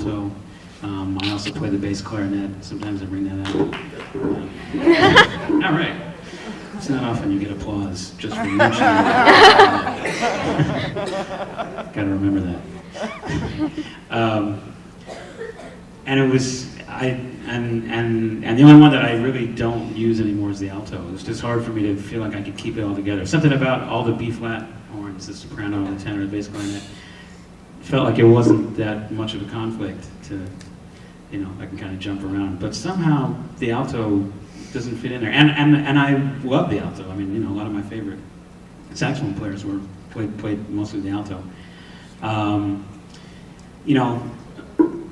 alto. I also play the bass clarinet. Sometimes I bring that out. All right. It's not often you get applause just for mentioning that. Got to remember that. And it was and the only one that I really don't use anymore is the alto. It's just hard for me to feel like I could keep it all together. Something about all the B flat horns, the soprano, the tenor, the bass clarinet, felt like it wasn't that much of a conflict to, I can kind of jump around. But somehow the alto doesn't fit in there. And I love the alto. I mean, a lot of my favorite saxophone players played mostly the alto.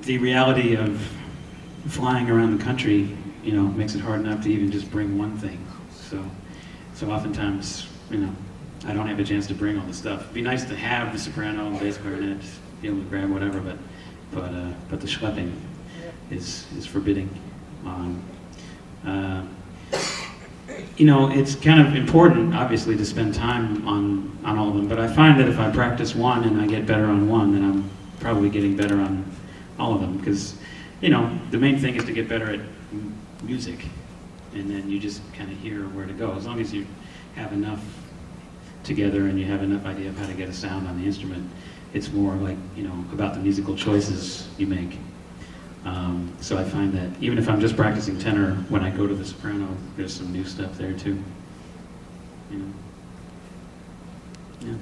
The reality of flying around the country, makes it hard enough to even just bring one thing. So oftentimes, I don't have a chance to bring all the stuff. It'd be nice to have the soprano and bass clarinet, be able to grab whatever, but the schlepping is forbidding. It's kind of important, obviously, to spend time on all of them, but I find that if I practice one and I get better on one, then I'm probably getting better on all of them, because, the main thing is to get better at music, and then you just kind of hear where to go. As long as you have enough together and you have enough idea of how to get a sound on the instrument, it's more like, about the musical choices you make. So I find that even if I'm just practicing tenor, when I go to the soprano, there's some new stuff there too. Yeah.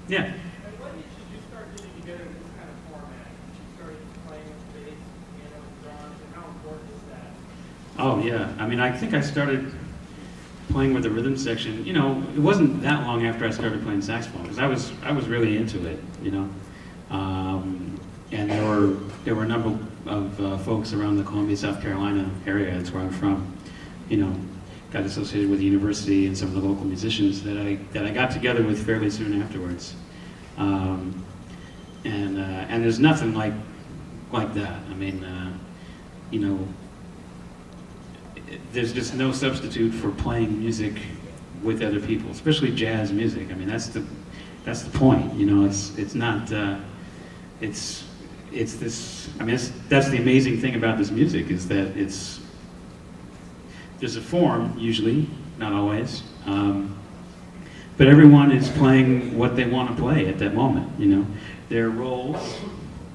Yeah. And when did you start getting together in this kind of format? You started playing with bass, piano, and drums, and how important is that? Oh yeah. I mean, I think I started playing with the rhythm section. It wasn't that long after I started playing saxophone, because I was really into it. And there were a number of folks around the Columbia, South Carolina area. That's where I'm from. Got associated with the university and some of the local musicians that I got together with fairly soon afterwards. And there's nothing like that. I mean, there's just no substitute for playing music with other people, especially jazz music. I mean, that's the point. It's not. It's this. I mean, that's the amazing thing about this music, is that there's a form usually, not always, but everyone is playing what they want to play at that moment. Their roles.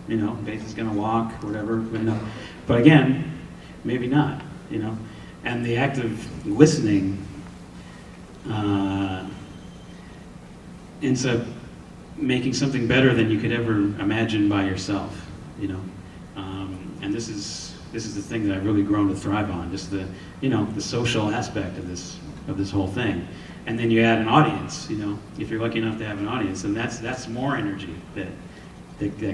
Bass is going to walk, whatever. But again, maybe not. And the act of listening ends up making something better than you could ever imagine by yourself. And this is the thing that I've really grown to thrive on. Just the social aspect of this whole thing. And then you add an audience. If you're lucky enough to have an audience, and that's more energy that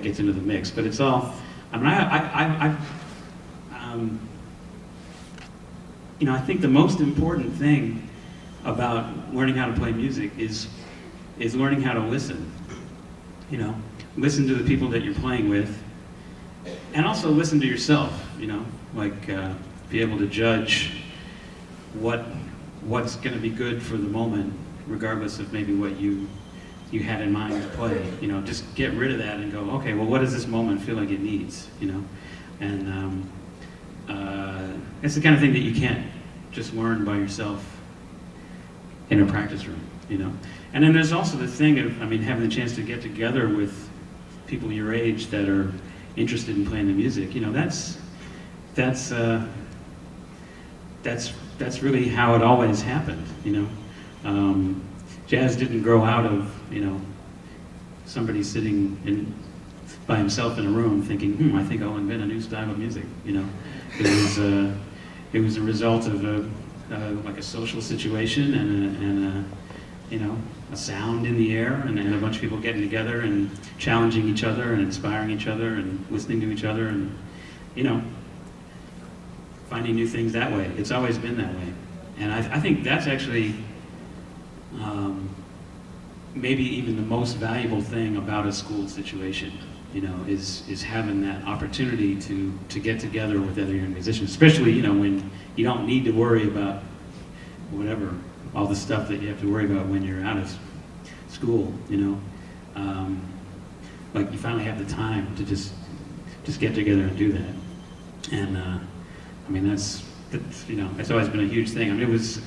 gets into the mix. But it's all. I mean, I think the most important thing about learning how to play music is learning how to listen. Listen to the people that you're playing with, and also listen to yourself. Be able to judge what's going to be good for the moment, regardless of maybe what you had in mind to play. Just get rid of that and go, okay, well, what does this moment feel like it needs? And it's the kind of thing that you can't just learn by yourself in a practice room. And then there's also the thing of, having the chance to get together with people your age that are interested in playing the music. That's really how it always happened. Jazz didn't grow out of somebody sitting by himself in a room thinking, I think I'll invent a new style of music. It was a result of a social situation and a sound in the air, and a bunch of people getting together and challenging each other and inspiring each other and listening to each other and finding new things that way. It's always been that way, and I think that's actually maybe even the most valuable thing about a school situation. Is having that opportunity to get together with other young musicians, especially when you don't need to worry about whatever, all the stuff that you have to worry about when you're out of school. like you finally have the time to just get together and do that. And I mean, that's you know, it's always been a huge thing. I mean, it was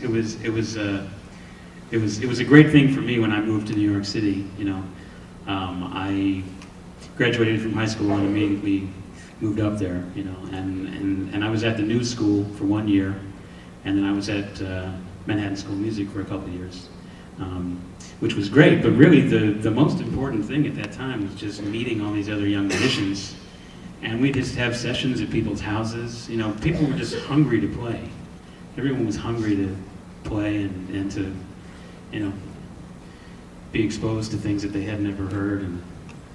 a great thing for me when I moved to New York City. You know, I graduated from high school and immediately moved up there. You know, and I was at the New School for 1 year, and then I was at Manhattan School of Music for a couple of years, which was great. But really, the most important thing at that time was just meeting all these other young musicians. And we just have sessions at people's houses. You know, people were just hungry to play. Everyone was hungry to play and to, you know, be exposed to things that they had never heard and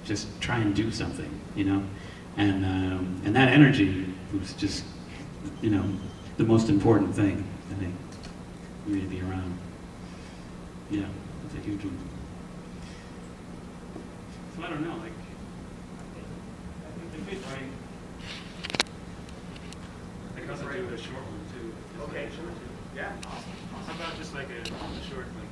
just try and do something, you know. And that energy was just, you know, the most important thing, I think, for me to be around. Yeah, it's a huge one. So I don't know, like, right. I could also do a short one too. Okay, sure. Yeah. How about just like a short, like